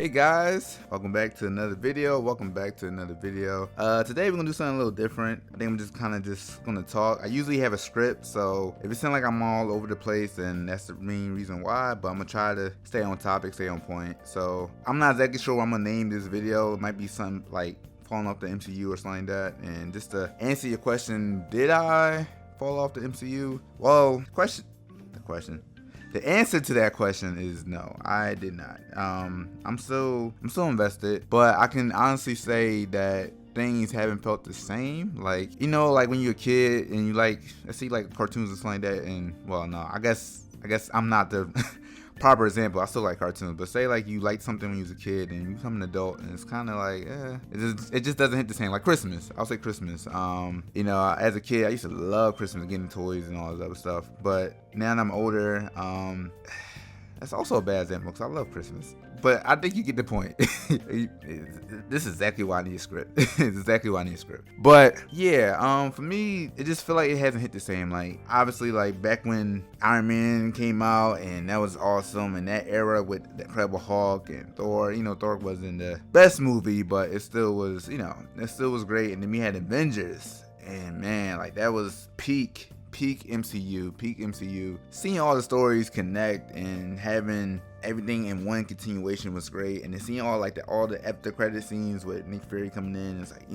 Hey guys, welcome back to another video. Today we're gonna do something a little different. I think I'm just gonna talk. I usually have a script, so if it sounds like I'm all over the place, then that's the main reason why, but I'm gonna try to stay on topic, stay on point. So I'm not exactly sure what I'm gonna name this video. It might be something like falling off the MCU or something like that. And just to answer your question, did I fall off the MCU? Well, the answer to that question is no, I did not. I'm still invested, but I can honestly say that things haven't felt the same. Like, like when you're a kid and you see cartoons and something like that, and well, no, I guess I'm not the proper example. I still like cartoons, but say like you liked something when you was a kid and you become an adult and it's kind of like, it just doesn't hit the same. Like Christmas, I'll say Christmas. As a kid, I used to love Christmas, getting toys and all this other stuff. But now that I'm older, that's also a bad example because I love Christmas. But I think you get the point. This is exactly why I need a script. But yeah, for me, it just feel like it hasn't hit the same. Like, obviously, like back when Iron Man came out and that was awesome, and that era with the Incredible Hulk and Thor. Thor wasn't the best movie, but it still was. It still was great. And then we had Avengers, and man, like that was peak MCU. Seeing all the stories connect and having everything in one continuation was great. And then seeing all the after credit scenes with Nick Fury coming in, it's like,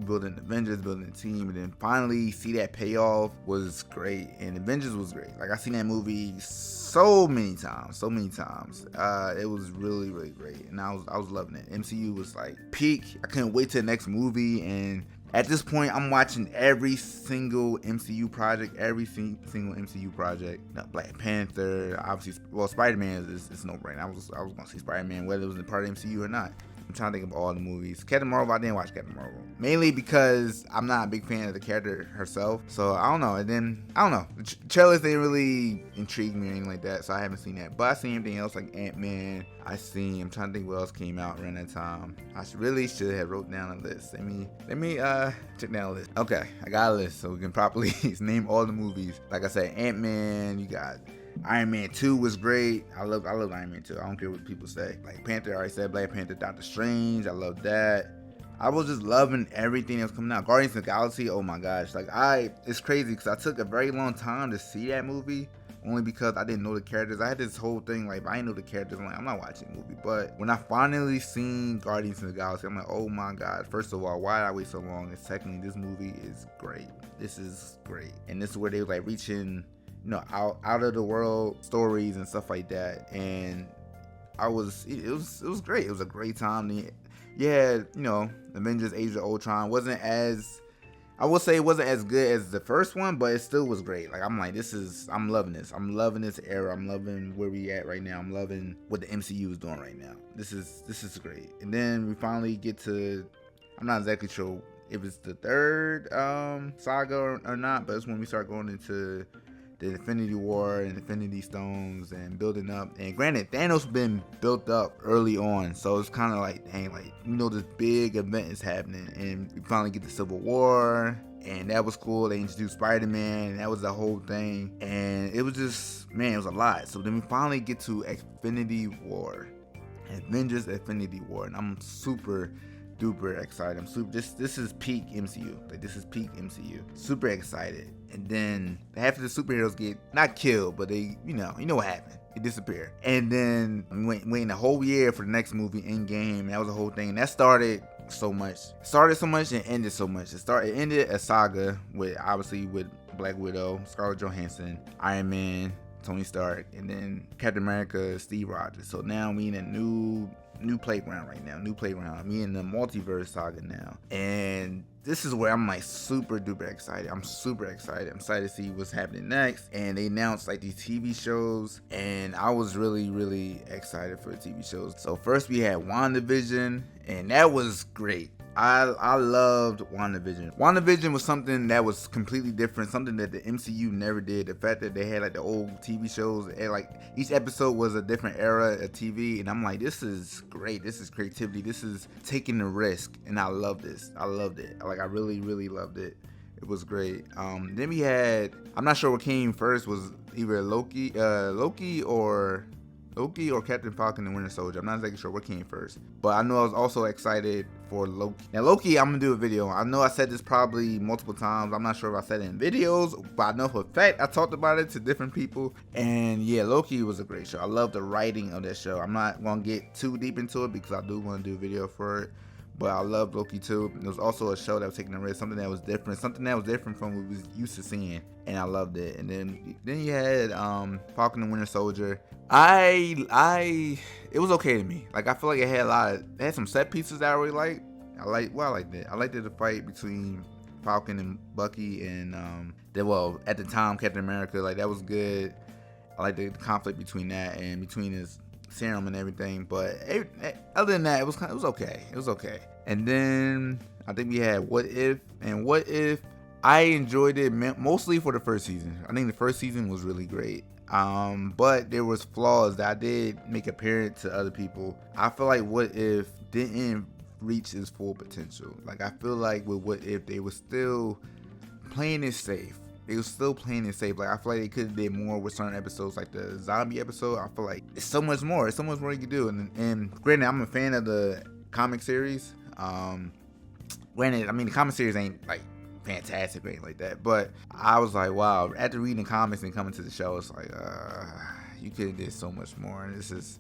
building Avengers, building a team, and then finally see that payoff was great. And Avengers was great. Like, I seen that movie so many times. It was really, really great, and I was loving it. MCU was like peak. I couldn't wait till the next movie, and at this point, I'm watching every single MCU project. Black Panther, obviously. Well, Spider-Man is no brainer. I was gonna see Spider-Man whether it was a part of MCU or not. I'm trying to think of all the movies. Captain Marvel, I didn't watch Captain Marvel. Mainly because I'm not a big fan of the character herself. So I don't know. And then, I don't know. The trailers didn't really intrigue me or anything like that. So I haven't seen that. But I seen everything else like Ant-Man. I'm trying to think what else came out around that time. I really should have wrote down a list. Let me check down a list. Okay, I got a list so we can properly name all the movies. Like I said, Ant-Man, you got Iron Man 2 was great. I love Iron Man 2. I don't care what people say. Black Panther, I already said Black Panther. Doctor Strange, I love that. I was just loving everything that was coming out. Guardians of the Galaxy, oh my gosh. It's crazy because I took a very long time to see that movie. Only because I didn't know the characters. I had this whole thing, like, if I didn't know the characters, I'm not watching the movie. But when I finally seen Guardians of the Galaxy, I'm like, oh my god. First of all, why did I wait so long? And secondly, this movie is great. This is great. And this is where they were like reaching, out of the world stories and stuff like that. And it was great. It was a great time. Yeah, Avengers Age of Ultron I will say it wasn't as good as the first one, but it still was great. Like, I'm loving this. I'm loving this era. I'm loving where we at right now. I'm loving what the MCU is doing right now. This is great. And then we finally get to, I'm not exactly sure if it's the third saga or not, but it's when we start going into the Infinity War and Infinity Stones and building up. And granted, Thanos been built up early on, so it's kind of like, dang, like, this big event is happening, and we finally get the Civil War, and that was cool. They introduced Spider-Man, and that was the whole thing, and it was just, man, it was a lot. So then we finally get to Infinity War, Avengers Infinity War, and I'm super duper excited. This is peak MCU. Super excited. And then half of the superheroes get not killed, but they, you know what happened. They disappear. And then waiting a whole year for the next movie, Endgame. That was the whole thing. And that started so much and ended so much. It ended a saga with Black Widow, Scarlett Johansson, Iron Man, Tony Stark, and then Captain America, Steve Rogers. So now we in a new playground right now. Me in the multiverse saga now. And this is where I'm like super duper excited. I'm excited to see what's happening next. And they announced like these TV shows, and I was really, really excited for the TV shows. So first we had WandaVision, and that was great. I loved WandaVision. WandaVision was something that was completely different, something that the MCU never did. The fact that they had like the old TV shows, and like each episode was a different era of TV, and I'm like, this is great. This is creativity. This is taking the risk, and I love this. I loved it. Like, I really, really loved it. It was great. Then we had, I'm not sure what came first, was either Loki or Loki or Captain Falcon and Winter Soldier. I'm not exactly sure what came first, but I know I was also excited for Loki. Now Loki, I'm gonna do a video. I know I said this probably multiple times. I'm not sure if I said it in videos, but I know for a fact I talked about it to different people. And yeah, Loki was a great show. I love the writing of that show. I'm not gonna get too deep into it because I do want to do a video for it. But I love Loki too. There was also a show that was taking a risk, something that was different from what we was used to seeing, and I loved it. And then you had Falcon and Winter Soldier. It was okay to me. Like I feel like it had some set pieces that I really liked. I liked it. I liked the fight between Falcon and Bucky, and at the time Captain America. Like that was good. I liked the conflict between that and between his serum and everything, but other than that, it was okay. It was okay. And then I think we had What If, and What If, I enjoyed it mostly for the first season. I think the first season was really great. But there was flaws that I did make apparent to other people. I feel like What If didn't reach its full potential. Like I feel like with What If, they were still playing it safe. Like I feel like they could have did more with certain episodes, like the zombie episode. I feel like it's so much more. You can do. And granted, I'm a fan of the comic series. Granted, I mean the comic series ain't like fantastic or anything like that, but I was like, wow. After reading the comics and coming to the show, it's like, you could have did so much more, and this is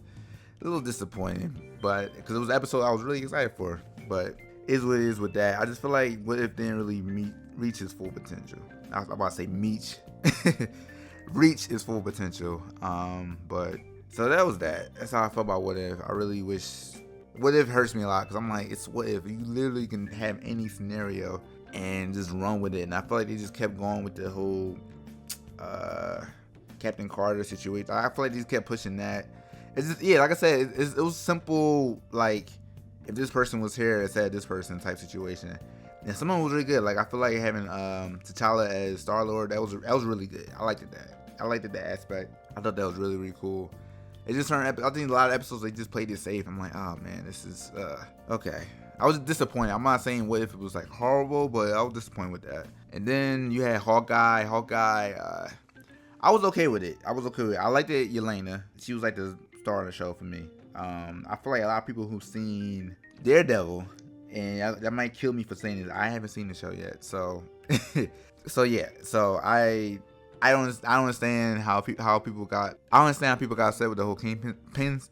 a little disappointing. But because it was an episode I was really excited for, but is what it is with that. I just feel like What If didn't really reach its full potential. I was about to say reach its full potential. But so that was that. That's how I felt about What If. I really wish What If hurts me a lot because I'm like, it's What If. You literally can have any scenario and just run with it. And I feel like they just kept going with the whole Captain Carter situation. I feel like they just kept pushing that. It's just, yeah, like I said, it was simple. Like if this person was here, it said this person type situation. And someone was really good. Like I feel like having T'Challa as Star-Lord, that was really good. I liked that. I liked that aspect. I thought that was really, really cool. It just turned. I think a lot of episodes they just played it safe. I'm like, oh man, this is okay. I was disappointed. I'm not saying What If it was like horrible, but I was disappointed with that. And then you had Hawkeye. I was okay with it. I liked it. Yelena. She was like the star of the show for me. I feel like a lot of people who've seen Daredevil, and that might kill me for saying this, I haven't seen the show yet. So, I don't understand how people got. I don't understand how people got upset with the whole Kingpins.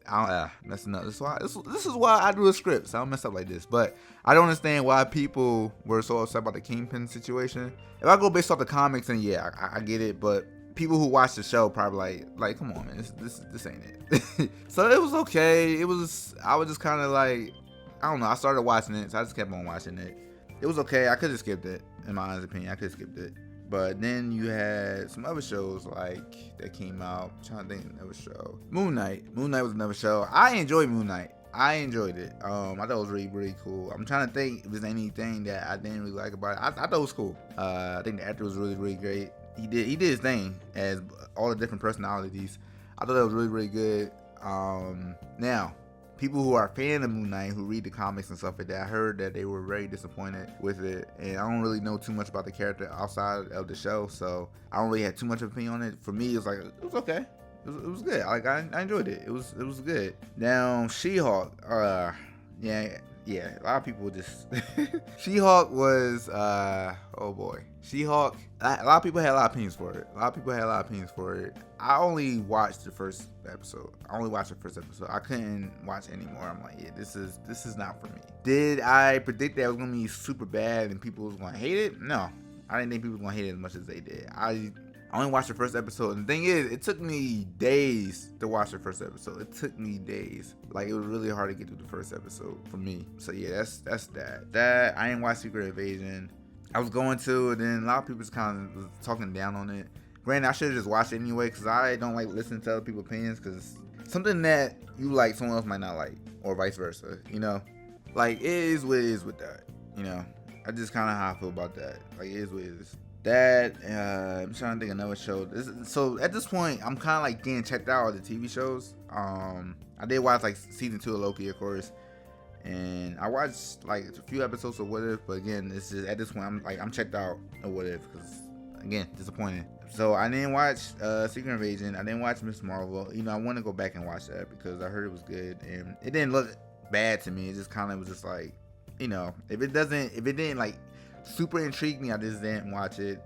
Messing up. This is why I do a script, so I don't mess up like this. But I don't understand why people were so upset about the Kingpin situation. If I go based off the comics, then yeah, I get it. But people who watch the show probably like, come on, man, this ain't it. So it was okay. I was just kind of like, I don't know. I started watching it, so I just kept on watching it. It was okay. I could have skipped it, in my honest opinion. I could have skipped it. But then you had some other shows like that came out. I'm trying to think of another show. Moon Knight. Moon Knight was another show. I enjoyed Moon Knight. I enjoyed it. I thought it was really, really cool. I'm trying to think if there's anything that I didn't really like about it. I thought it was cool. I think the actor was really, really great. He did his thing as all the different personalities. I thought that was really, really good. Now, people who are a fan of Moon Knight, who read the comics and stuff like that, I heard that they were very disappointed with it. And I don't really know too much about the character outside of the show, so I don't really have too much of an opinion on it. For me, it was okay. It was good. I enjoyed it. It was good. Now, She-Hulk. Yeah. A lot of people just She-Hulk was oh boy. She-Hulk. A lot of people had a lot of opinions for it. I only watched the first episode. I couldn't watch anymore. I'm like, yeah, this is not for me. Did I predict that it was gonna be super bad and people was gonna hate it? No, I didn't think people was gonna hate it as much as they did. I only watched the first episode, and the thing is, it took me days to watch the first episode. It took me days. Like, it was really hard to get through the first episode for me. So yeah, that's that. That I didn't watch Secret Invasion. I was going to, and then a lot of people just kind of was talking down on it. Granted, I should have just watched it anyway, because I don't like listening to other people's opinions, because something that you like, someone else might not like, or vice versa, you know? Like, it is what it is with that, you know? I just kind of how I feel about that. Like, it is what it is. That, I'm trying to think of another show. So at this point, I'm kind of like getting checked out of the TV shows. I did watch like season 2 of Loki, of course, and I watched like a few episodes of What If. But again, it's just at this point, I'm checked out of What If, because again, disappointing. So I didn't watch Secret Invasion. I didn't watch Miss Marvel. I want to go back and watch that because I heard it was good and it didn't look bad to me. It just kind of was just like, if it didn't like super intrigue me, I just didn't watch it.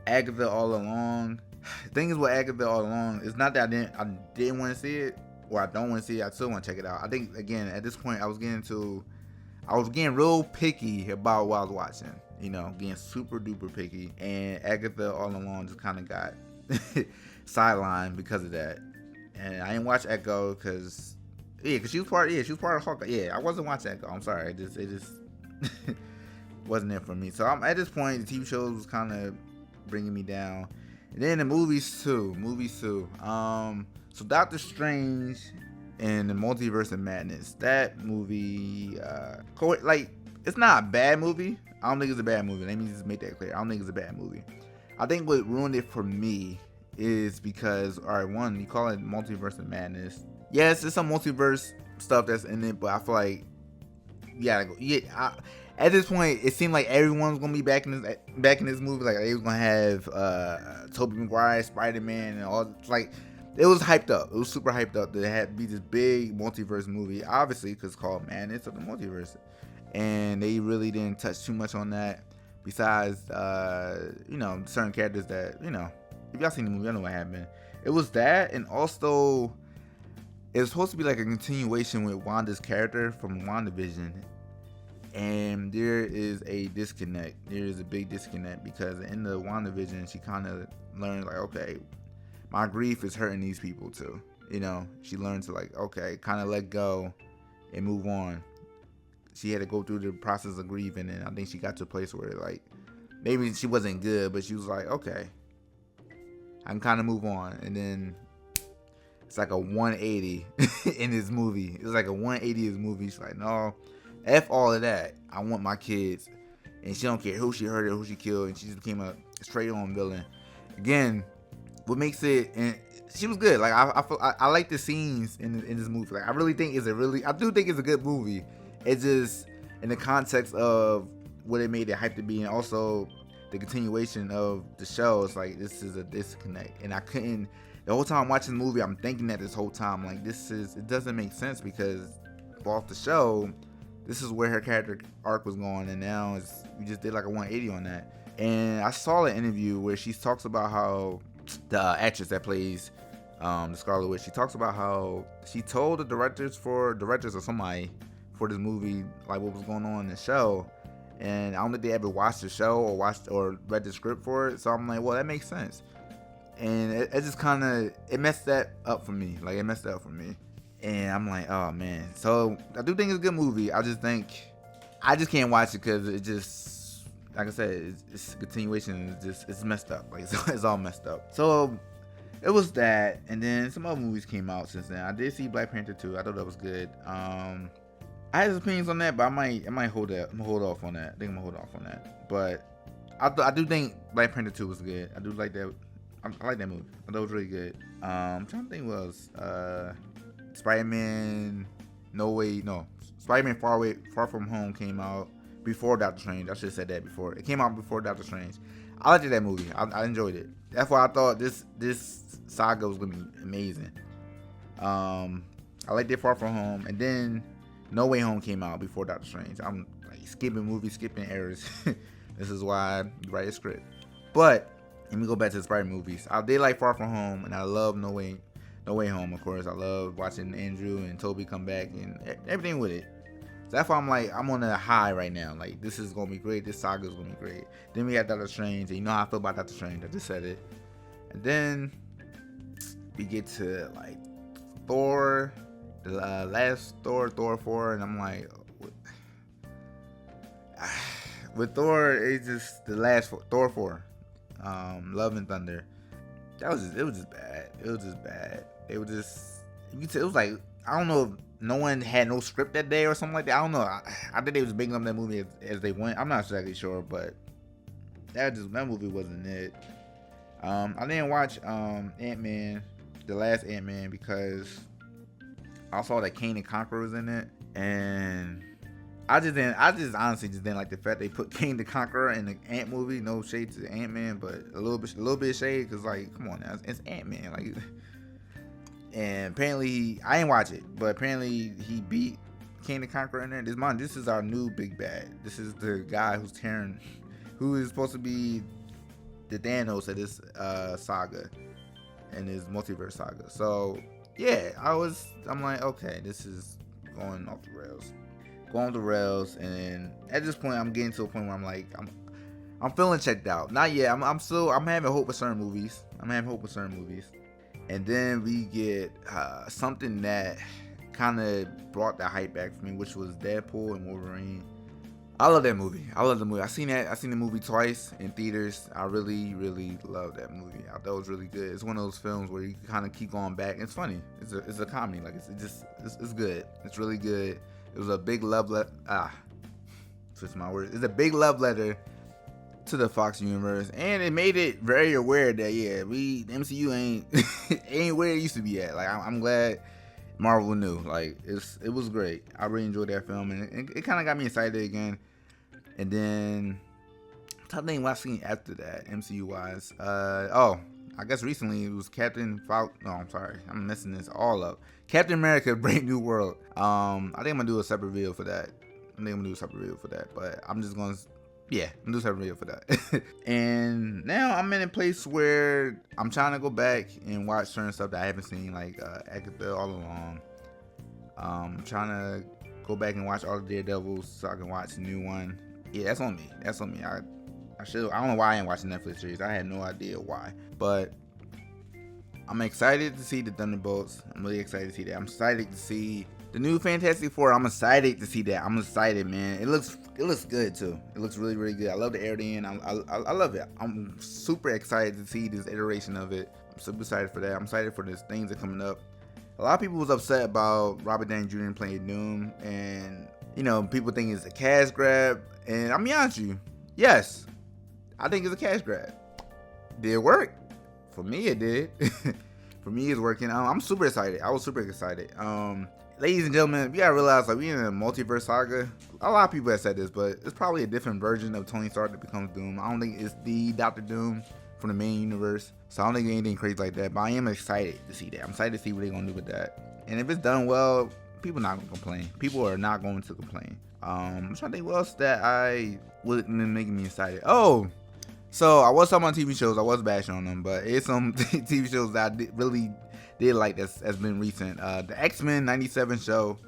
Agatha All Along. The thing is with Agatha All Along, it's not that I didn't want to see it or I don't want to see it. I still want to check it out. I think again at this point I was getting real picky about what I was watching. Getting super duper picky, and Agatha All Along just kind of got sidelined because of that. And I didn't watch Echo because she was part of Hawkeye. Yeah, I wasn't watching Echo. I'm sorry, it just wasn't it for me. So I'm at this point, the TV shows was kind of bringing me down, and then the movies too. So Doctor Strange and the Multiverse of Madness. That movie, it's not a bad movie. I don't think it's a bad movie. Let me just make that clear. I don't think it's a bad movie. I think what ruined it for me is because, all right, one, you call it Multiverse of Madness. Yes, there's some multiverse stuff that's in it, but I feel like at this point, it seemed like everyone's gonna be back in this movie. Like they was gonna have Tobey Maguire, Spider-Man, and all. Like it was hyped up. It was super hyped up. That had to be this big multiverse movie, obviously, because it's called Madness of the Multiverse. And they really didn't touch too much on that. Besides, certain characters that, if y'all seen the movie, I know what happened. It was that, and also, it was supposed to be like a continuation with Wanda's character from WandaVision. And there is a disconnect. There is a big disconnect because in the WandaVision, she kind of learned, like, okay, my grief is hurting these people too. She learned to, like, okay, kind of let go and move on. She had to go through the process of grieving, and I think she got to a place where, like, maybe she wasn't good, but she was like, okay, I can kind of move on. And then it's like a 180 in this movie. It's like a 180 in this movie. She's like, no, F all of that. I want my kids. And she don't care who she hurt or who she killed, and she just became a straight on villain. Again, what makes it, and she was good. Like, I like the scenes in this movie. Like, I do think it's a good movie. It's just in the context of what it made it hype to be, and also the continuation of the show. It's like, this is a disconnect, and I couldn't. The whole time I'm watching the movie, I'm thinking that this whole time, like, it doesn't make sense because off the show, this is where her character arc was going, and now we just did like a 180 on that. And I saw an interview where she talks about how the actress that plays the Scarlet Witch, she talks about how she told the directors or somebody for this movie, like, what was going on in the show, and I don't think they ever watched the show or read the script for it. So I'm like, well, that makes sense. And it just kind of, it messed that up for me. Like, it messed that up for me. And I'm like, oh man. So I do think it's a good movie. I just can't watch it because it just, like I said, it's a continuation. It's messed up. Like, it's all messed up. So it was that, and then some other movies came out since then. I did see Black Panther 2. I thought that was good. I had opinions on that, but I might hold off on that. I think I'm gonna hold off on that. But I do think Black Panther 2 was good. I do like that. I like that movie. I thought it was really good. I'm trying to think what else. Spider-Man Far From Home came out before Doctor Strange. I should have said that before. It came out before Doctor Strange. I liked that movie. I enjoyed it. That's why I thought this saga was gonna be amazing. I liked it, Far From Home, and then No Way Home came out before Doctor Strange. I'm like skipping errors. This is why I write a script. But let me go back to the Spider movies. I did like Far From Home, and I love No Way Home, of course. I love watching Andrew and Toby come back and everything with it. So that's why I'm on a high right now. Like, this is gonna be great. This saga is gonna be great. Then we got Doctor Strange, and you know how I feel about Doctor Strange. I just said it. And then we get to like Thor, the last Thor 4, and I'm like, with Thor, it's just the last Thor 4, Love and Thunder. It was just bad. It was like, I don't know if no one had no script that day or something like that. I don't know. I think they was making up that movie as they went. I'm not exactly sure, but that movie wasn't it. I didn't watch Ant-Man, the last Ant-Man, because I saw that Kane and Conqueror was in it, and I just honestly just didn't like the fact they put King the Conqueror in the Ant movie. No shade to Ant-Man, but a little bit of shade, because like, come on now, it's Ant-Man. Like, and apparently I ain't watch it, but apparently he beat King the Conqueror in there. This is our new big bad. This is the guy who is supposed to be the Thanos of this saga and his multiverse saga. So yeah, I'm like, okay, this is going off the rails, and at this point I'm getting to a point where I'm like, I'm feeling checked out. Not yet. I'm having hope with certain movies. And then we get something that kind of brought the hype back for me, which was Deadpool and Wolverine. I love that movie. I seen the movie twice in theaters. I really, really love that movie. I thought it was really good. It's one of those films where you kind of keep going back. It's funny. It's a comedy. Like, it's good. It's really good. It was a big love letter. Switch my words. It's a big love letter to the Fox universe, and it made it very aware that the MCU ain't where it used to be at. Like, I'm glad Marvel knew. Like, it was great. I really enjoyed that film, and it kind of got me excited again. And then I think what I've seen after that, MCU wise, I guess recently it was Captain Falcon. No, I'm sorry, I'm messing this all up. Captain America: Brave New World. I think I'm gonna do a separate video for that. But I'm just gonna. Yeah, I'm doing a separate video for that. And now I'm in a place where I'm trying to go back and watch certain stuff that I haven't seen, like Agatha All Along. I'm trying to go back and watch all the Daredevils so I can watch a new one. Yeah, that's on me. I don't know why I ain't watching Netflix series. I had no idea why. But I'm excited to see the Thunderbolts. I'm really excited to see that. I'm excited to see the new Fantastic Four. I'm excited to see that. I'm excited, man. It looks good too. It looks really, really good. I love the Aryan. I love it. I'm super excited to see this iteration of it. I'm super excited for that. I'm excited for the things that are coming up. A lot of people was upset about Robert Downey Jr. playing Doom, and people think it's a cash grab. And I'm be honest with you, yes, I think it's a cash grab. Did it work? For me, it did. For me, it's working. I'm super excited. I was super excited. Ladies and gentlemen, you gotta realize, like, we in a multiverse saga. A lot of people have said this, but it's probably a different version of Tony Stark that becomes Doom. I don't think it's the Dr. Doom from the main universe, so I don't think anything crazy like that. But I am excited to see that. I'm excited to see what they're gonna do with that. And if it's done well, people not gonna complain. People are not going to complain. I'm trying to think what else that I would making me excited. Oh, so I was talking about TV shows. I was bashing on them, but it's some TV shows that I really did like that's been recent. The X-Men 97 show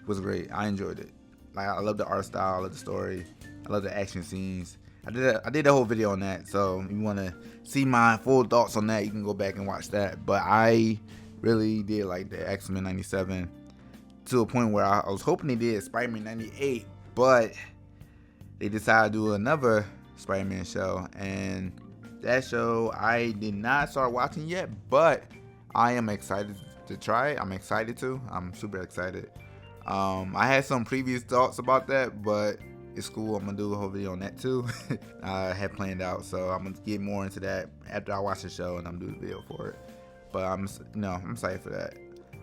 was great. I enjoyed it. Like, I love the art style, I love the story, I love the action scenes. I did a whole video on that, so if you want to see my full thoughts on that, you can go back and watch that. But I really did like the X-Men 97 to a point where I was hoping they did Spider-Man 98, but they decided to do another Spider-Man show, and that show I did not start watching yet, but I am excited to try it. I'm super excited. I had some previous thoughts about that, but it's cool. I'm gonna do a whole video on that too. I had planned out, so I'm gonna get more into that after I watch the show, and I'm doing a video for it. But I'm excited for that.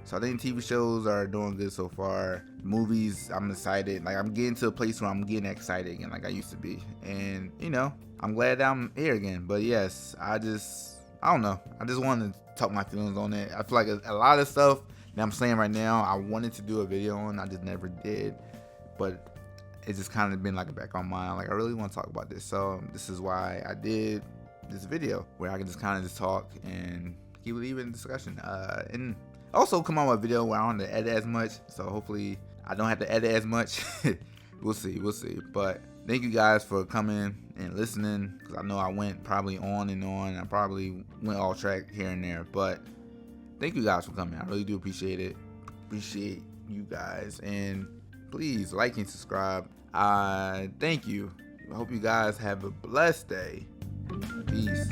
So I think TV shows are doing good so far. Movies, I'm excited. Like, I'm getting to a place where I'm getting excited again, like I used to be. And I'm glad that I'm here again. But yes, I don't know. I just wanted to talk my feelings on it. I feel like a lot of stuff that I'm saying right now, I wanted to do a video on. I just never did. But it's just kind of been like a back on mind. Like, I really want to talk about this. So this is why I did this video, where I can just kind of just talk and keep it even in discussion. And also come on with a video where I don't have to edit as much. So hopefully I don't have to edit as much. We'll see. But thank you guys for coming and listening, because I know I went probably on and on. I probably went off track here and there, but thank you guys for coming. I really do appreciate it. Appreciate you guys, and please like and subscribe. Thank you. I hope you guys have a blessed day. Peace.